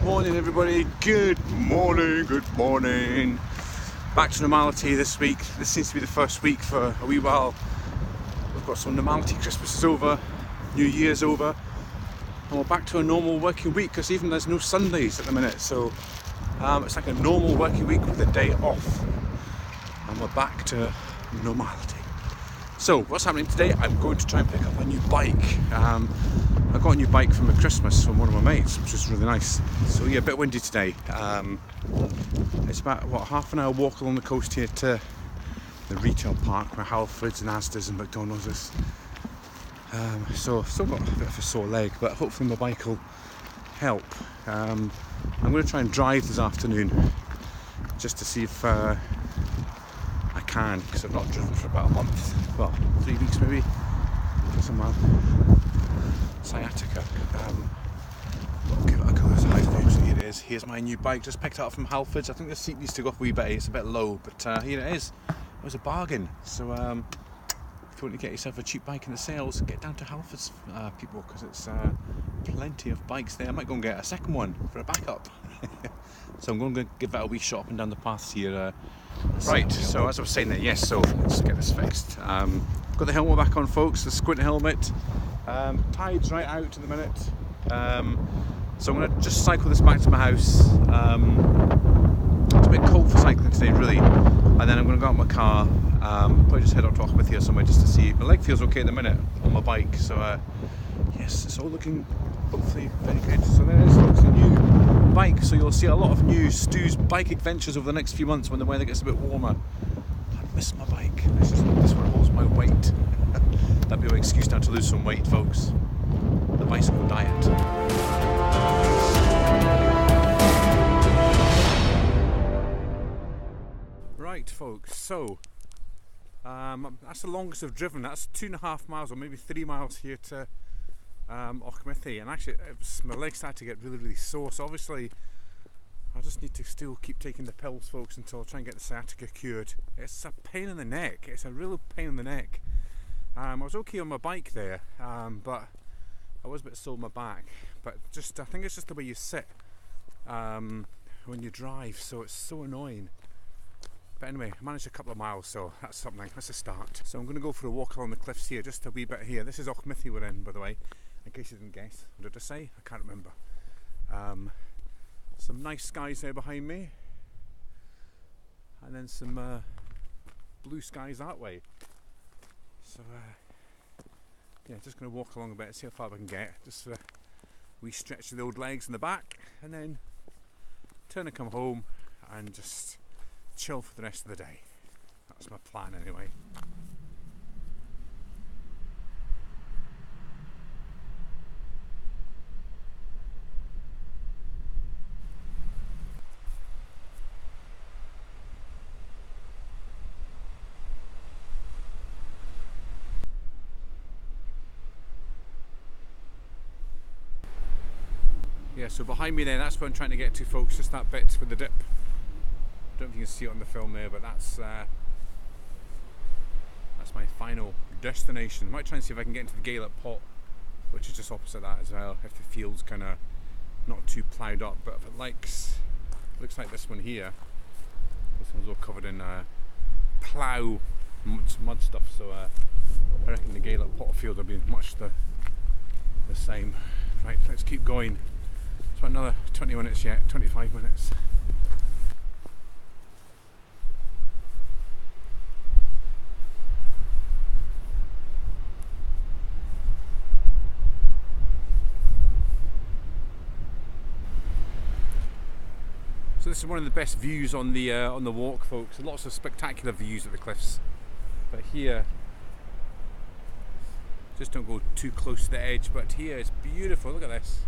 Morning everybody, good morning, Back to normality this week. This seems to be the first week for a wee while. We've got some normality. Christmas is over, New Year's over, and we're back to a normal working week because even there's no Sundays at the minute, so it's like a normal working week with a day off, and we're back to normality. So what's happening today? I'm going to try and pick up a new bike. I got a new bike for my Christmas from one of my mates, which was really nice. So yeah, a bit windy today. It's about half an hour walk along the coast here to the retail park where Halfords and Asda's and McDonald's is. So I've still got a bit of a sore leg, but hopefully my bike will help. I'm going to try and drive this afternoon just to see if I can, because I've not driven for about a month, well, 3 weeks maybe. Some sciatica. I'll give it a go this afternoon. So here it is. Here's my new bike, just picked it up from Halfords. I think the seat needs to go up a wee bit. It's a bit low, but here it is. It was a bargain. So if you want to get yourself a cheap bike in the sales, get down to Halfords, people, because it's plenty of bikes there. I might go and get a second one for a backup. So I'm going to give that a wee shot up and down the paths here. Right, so as I was saying there, yes, so let's get this fixed. Got the helmet back on, folks, the squint helmet. Tide's right out in the minute. So I'm going to just cycle this back to my house. It's a bit cold for cycling today, really. And then I'm going to go out in my car, probably just head up to Auchmithie or somewhere just to see. My leg feels okay at the minute on my bike, so yes, it's all looking hopefully very good. So there it is, folks, a new bike. So you'll see a lot of new Stu's bike adventures over the next few months when the weather gets a bit warmer. I miss my bike. This one holds my weight. That'd be my excuse now to lose some weight, folks. The bicycle diet. Right, folks, so that's the longest I've driven. That's 2.5 miles or maybe 3 miles here to Auchmithie, and actually my legs started to get really sore, so obviously I just need to still keep taking the pills, folks, until I try and get the sciatica cured. It's a pain in the neck. It's a real pain in the neck. I was okay on my bike there, but I was a bit sore on my back. But I think it's just the way you sit when you drive, so it's so annoying. But anyway, I managed a couple of miles, so that's something. That's a start. So I'm going to go for a walk along the cliffs here, just a wee bit here. This is Auchmithie we're in, by the way, in case you didn't guess. What did I say? I can't remember. Some nice skies there behind me, and then some blue skies that way. So yeah, just going to walk along a bit, see how far I can get. Just we stretch the old legs in the back, and then turn and come home and just chill for the rest of the day. That's my plan anyway. Yeah, so behind me there, that's what I'm trying to get to, folks, just that bit with the dip. I don't know if you can see it on the film there, but that's my final destination. Might try and see if I can get into the Gaelic Pot, which is just opposite that as well, if the field's kind of not too ploughed up, but if it looks like this one here. This one's all covered in plough mud stuff, so I reckon the Gaelic Pot field will be much the same. Right, let's keep going. It's about another 20 minutes yet, 25 minutes. So this is one of the best views on the walk, folks. Lots of spectacular views at the cliffs, but here, just don't go too close to the edge. But here it's beautiful. Look at this.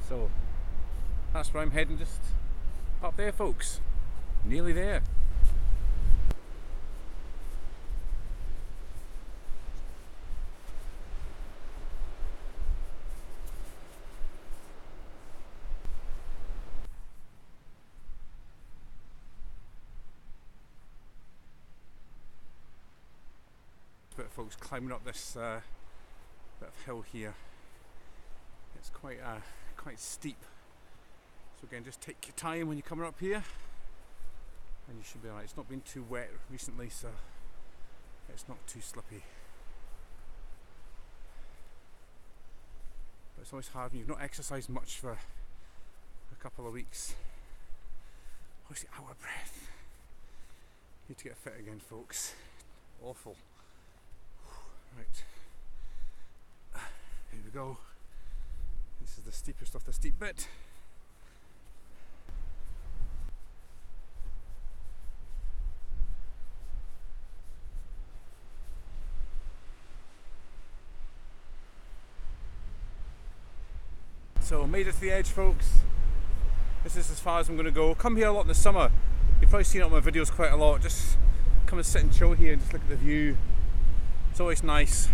So that's where I'm heading, just up there, folks. Nearly there. folks, climbing up this bit of hill here. It's quite steep. So again, just take your time when you're coming up here, and you should be alright. It's not been too wet recently, so it's not too slippy. But it's always hard when you've not exercised much for a couple of weeks. Always out of breath. Need to get fit again, folks. Awful. Right. Here we go. This is the steepest of the steep bit. So made it to the edge, folks. This is as far as I'm going to go. Come here a lot in the summer. You've probably seen it on my videos quite a lot. Just come and sit and chill here and just look at the view. It's always nice.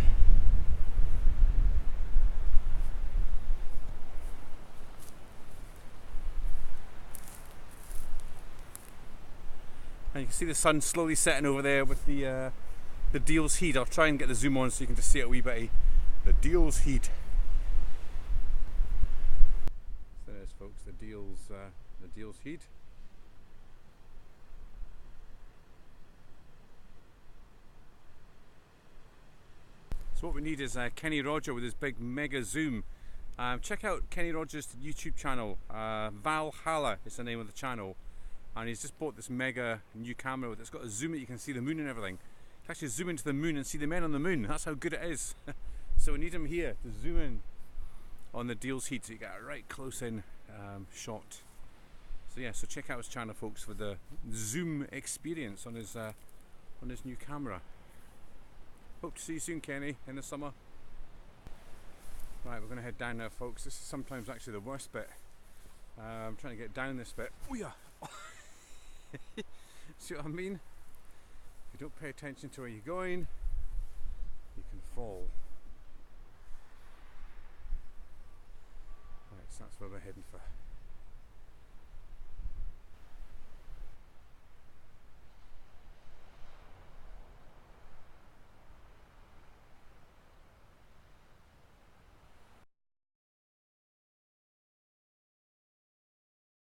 And you can see the sun slowly setting over there with the Deal's Heat. I'll try and get the zoom on so you can just see it a wee bit. The Deal's Heat. So there's, folks, the Deal's Heat. So what we need is Kenny Roger with his big mega zoom. Check out Kenny Roger's YouTube channel. Valhalla is the name of the channel, and he's just bought this mega new camera that's got a zoom that you can see the moon and everything. You can actually zoom into the moon and see the men on the moon. That's how good it is. So we need him here to zoom in on the Deal's Heat so you get a right close in shot. So yeah, so check out his channel, folks, for the zoom experience on his new camera. Hope to see you soon, Kenny, in the summer. Right, we're going to head down now, folks. This is sometimes actually the worst bit. I'm trying to get down this bit. Oh yeah! See what I mean? If you don't pay attention to where you're going, you can fall. Right, so that's where we're heading for.